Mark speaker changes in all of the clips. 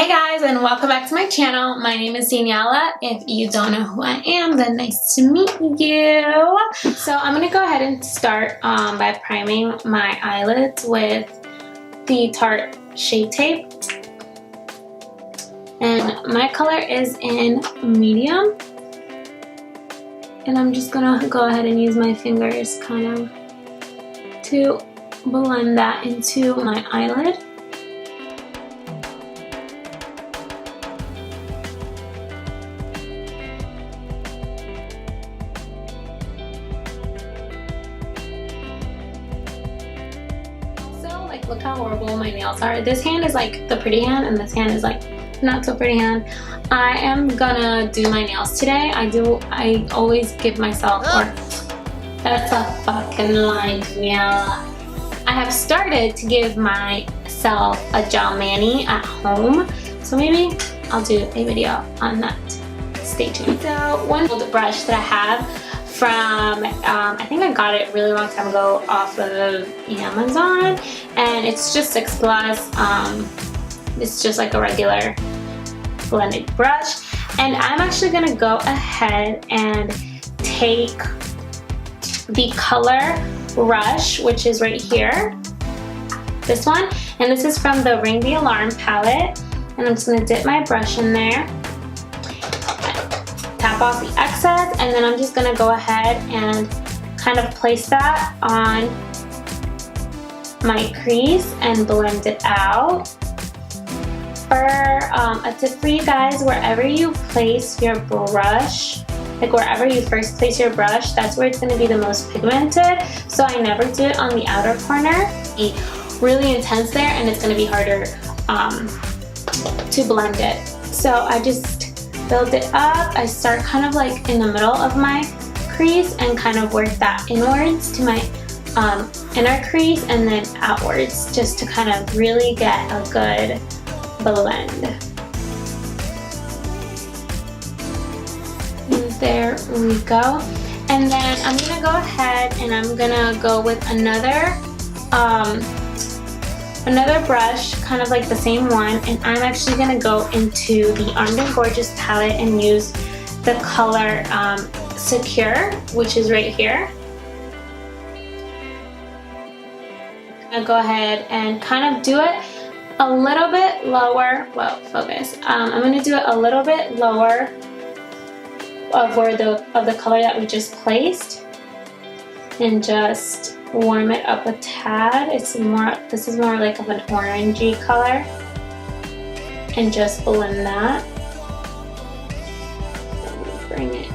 Speaker 1: Hey guys, and welcome back to my channel. My name is Daniela. If you don't know who I am, then nice to meet you. So I'm going to go ahead and start by priming my eyelids with the Tarte Shape Tape. And my color is in medium. And I'm just going to go ahead and use my fingers kind of to blend that into my eyelid. Like, look how horrible my nails are. This hand is like the pretty hand and this hand is like not so pretty hand. I am gonna do my nails today. I always give myself, or that's a fucking lie, Daniela. I have started to give myself a gel mani at home, so maybe I'll do a video on that. Stay tuned. So one old brush that I have from, I think I got it a really long time ago off of Amazon, and it's just 6 Plus. It's just like a regular blended brush, and I'm actually gonna go ahead and take the color Rush, which is right here, this one, and this is from the Ring the Alarm palette, and I'm just gonna dip my brush in there, tap off the excess, and then I'm just gonna go ahead and kind of place that on my crease and blend it out. For a tip for you guys, wherever you place your brush, like wherever you first place your brush, that's where it's gonna be the most pigmented. So I never do it on the outer corner. Be really intense there, and it's gonna be harder to blend it. So I just build it up. I start kind of like in the middle of my crease and kind of work that inwards to my inner crease and then outwards, just to kind of really get a good blend. And there we go. And then I'm gonna go ahead and I'm gonna go with another brush, kind of like the same one, and I'm actually gonna go into the Armed and Gorgeous palette and use the color Secure, which is right here. I'm gonna go ahead and kind of do it a little bit lower. Well, focus. I'm gonna do it a little bit lower of where the color that we just placed, and just warm it up a tad. This is more like of an orangey color, and just blend that. Bring it.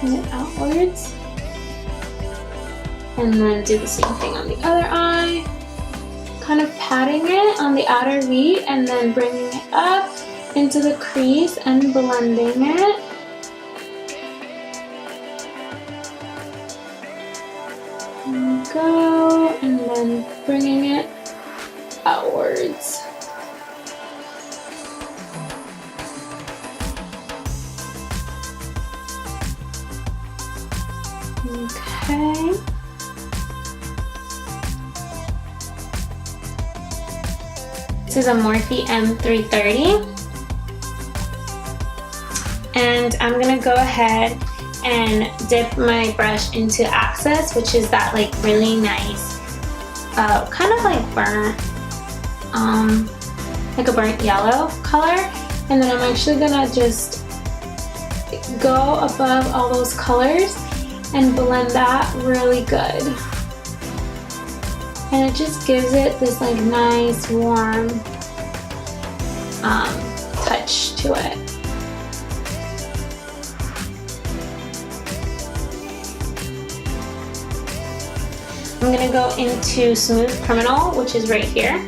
Speaker 1: Bring it outwards. And then do the same thing on the other eye. Kind of patting it on the outer V and then bringing it up into the crease and blending it. There we go, and then bringing it outwards. Okay. This is a Morphe M330. And I'm gonna go ahead and dip my brush into Access, which is that like really nice, kind of like burnt, like a burnt yellow color. And then I'm actually gonna just go above all those colors and blend that really good. And it just gives it this like nice warm touch to it. I'm gonna go into Smooth Criminal, which is right here.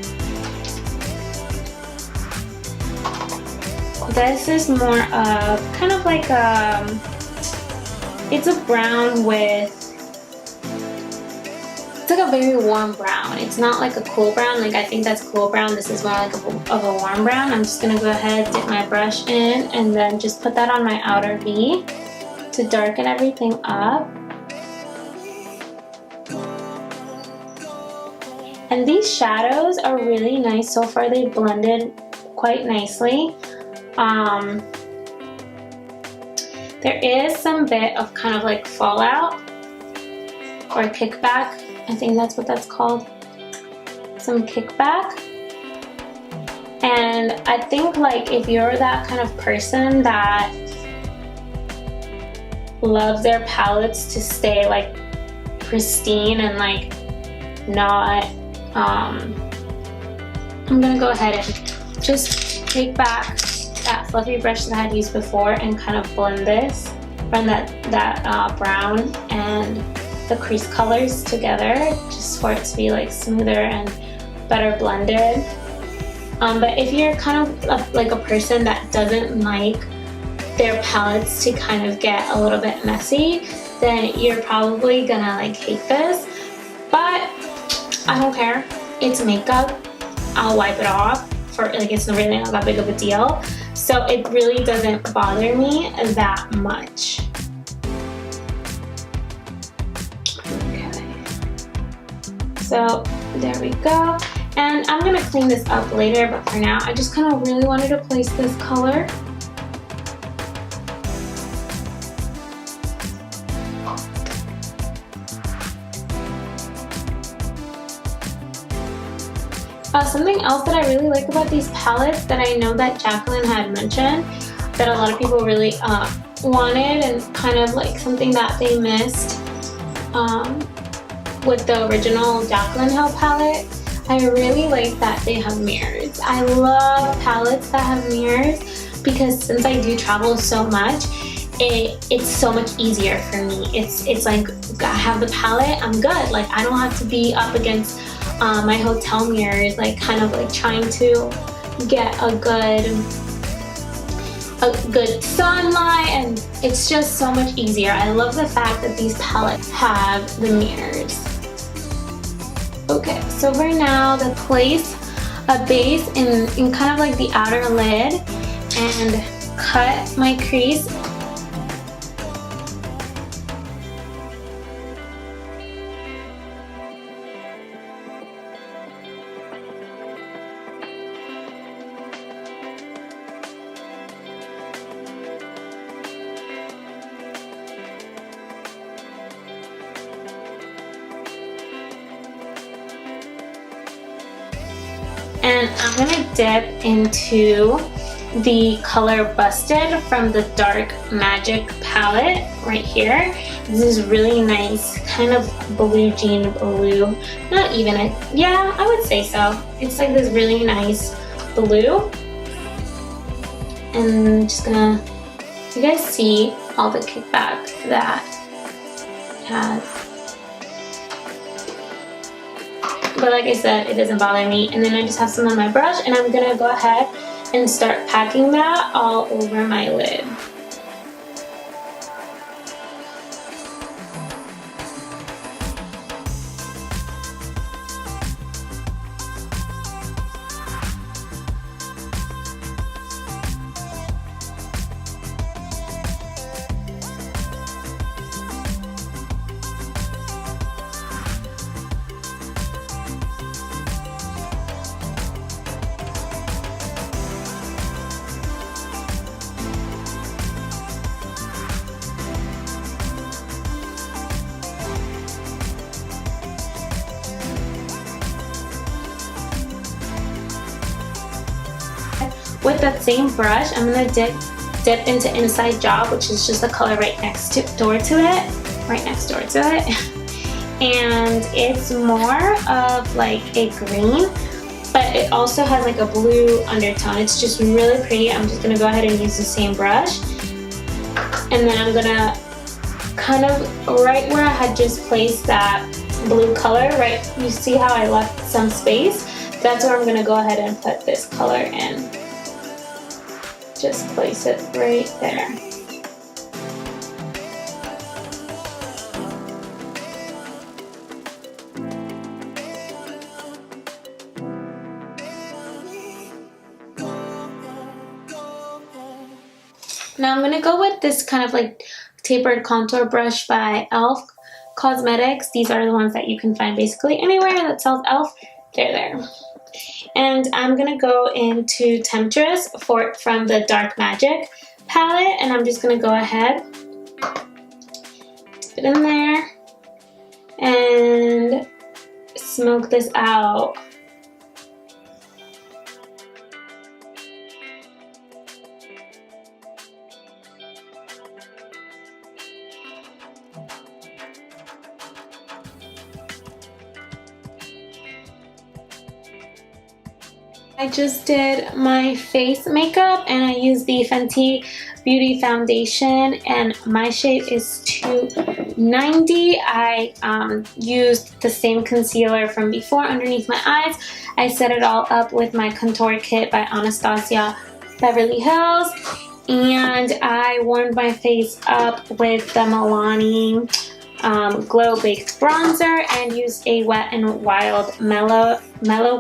Speaker 1: This is more of kind of like it's a brown with, it's like a very warm brown. It's not like a cool brown, like I think that's cool brown. This is more like of a warm brown. I'm just gonna go ahead, dip my brush in, and then just put that on my outer V to darken everything up. And these shadows are really nice so far. They blended quite nicely. There is some bit of kind of like fallout or kickback. I think that's what that's called. Some kickback. And I think like if you're that kind of person that loves their palettes to stay like pristine and like not, I'm gonna go ahead and just take back that fluffy brush that I had used before and kind of blend that brown and the crease colors together, just for it to be like smoother and better blended. But if you're kind of like a person that doesn't like their palettes to kind of get a little bit messy, then you're probably gonna like hate this. But I don't care. It's makeup. I'll wipe it off. For like, it's really not that big of a deal. So it really doesn't bother me that much. Okay. So there we go. And I'm gonna clean this up later, but for now, I just kind of really wanted to place this color. Something else that I really like about these palettes that I know that Jacklyn had mentioned that a lot of people really wanted, and kind of like something that they missed with the original Jacklyn Hill palette. I really like that they have mirrors. I love palettes that have mirrors because since I do travel so much, it's so much easier for me. It's like I have the palette, I'm good. Like I don't have to be up against my hotel mirrors, like kind of like trying to get a good sunlight, and it's just so much easier. I love the fact that these palettes have the mirrors. Okay, so for now, to place a base in kind of like the outer lid and cut my crease. And I'm gonna dip into the color Busted from the Dark Magic palette right here. This is really nice, kind of blue jean blue. Not even, yeah, I would say so. It's like this really nice blue. And I'm just gonna, you guys see all the kickback that it has. But like I said, it doesn't bother me. And then I just have some on my brush, and I'm gonna go ahead and start packing that all over my lid. With that same brush, I'm gonna dip into Inside Job, which is just the color right next door to it. And it's more of like a green, but it also has like a blue undertone. It's just really pretty. I'm just gonna go ahead and use the same brush. And then I'm gonna kind of right where I had just placed that blue color, right? You see how I left some space? That's where I'm gonna go ahead and put this color in. Just place it right there. Now I'm gonna go with this kind of like tapered contour brush by e.l.f. Cosmetics. These are the ones that you can find basically anywhere that sells e.l.f. There. And I'm gonna go into Temptress from the Dark Magic palette, and I'm just gonna go ahead, dip it in there, and smoke this out. I just did my face makeup and I used the Fenty Beauty Foundation and my shade is 290. I used the same concealer from before underneath my eyes. I set it all up with my contour kit by Anastasia Beverly Hills, and I warmed my face up with the Milani Glow Baked Bronzer and used a Wet n Wild Mellow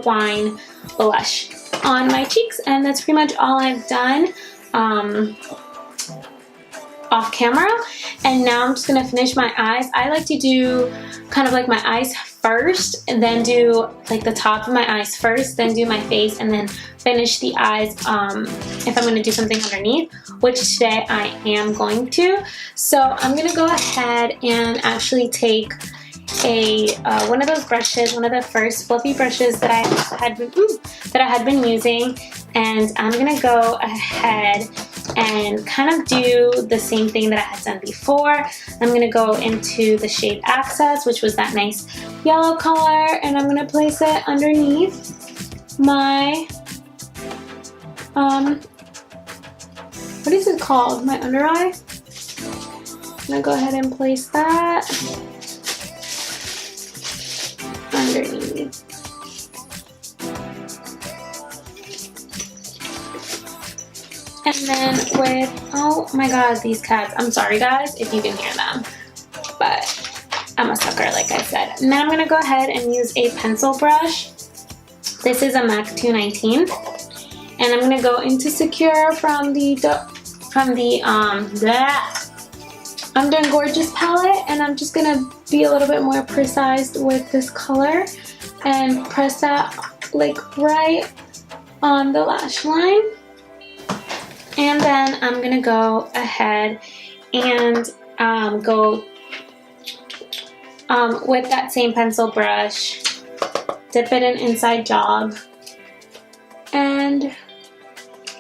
Speaker 1: Wine blush on my cheeks, and that's pretty much all I've done off camera. And now I'm just gonna finish my eyes. I like to do kind of like my eyes first and then do like the top of my eyes first, then do my face, and then finish the eyes if I'm gonna do something underneath, which today I am going to. So I'm gonna go ahead and actually take one of those brushes, one of the first fluffy brushes that I had been using, and I'm gonna go ahead and kind of do the same thing that I had done before. I'm gonna go into the shade Access, which was that nice yellow color, and I'm gonna place it underneath my what is it called? My under eye. I'm gonna go ahead and place that underneath. And then with, oh my god, these cats. I'm sorry guys if you can hear them, but I'm a sucker like I said. And then I'm gonna go ahead and use a pencil brush. This is a MAC 219. And I'm gonna go into Secure from the I'm Doing Gorgeous palette, and I'm just gonna be a little bit more precise with this color and press that like right on the lash line. And then I'm gonna go ahead and go with that same pencil brush, dip it in inside job, and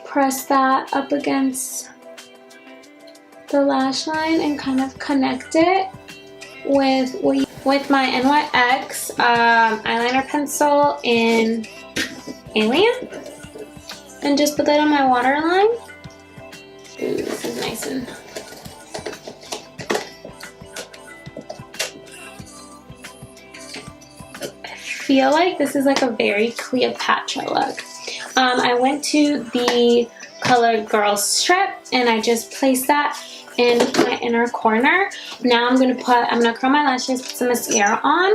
Speaker 1: press that up against the lash line and kind of connect it with my NYX eyeliner pencil in Alien, and just put that on my waterline. Ooh, this is nice and I feel like this is like a very Cleopatra look. I went to the color Girl Strip and I just placed that in my inner corner. Now I'm gonna curl my lashes, put some mascara on.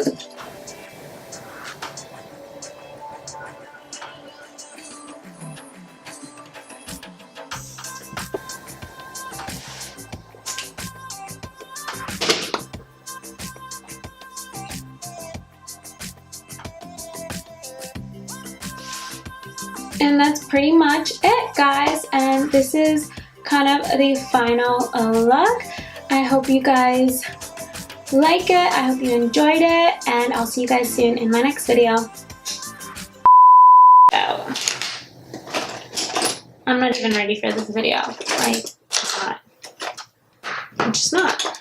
Speaker 1: And that's pretty much it, guys. And this is kind of the final look. I hope you guys like it. I hope you enjoyed it. And I'll see you guys soon in my next video. Oh. I'm not even ready for this video. Like, I'm not. I'm just not.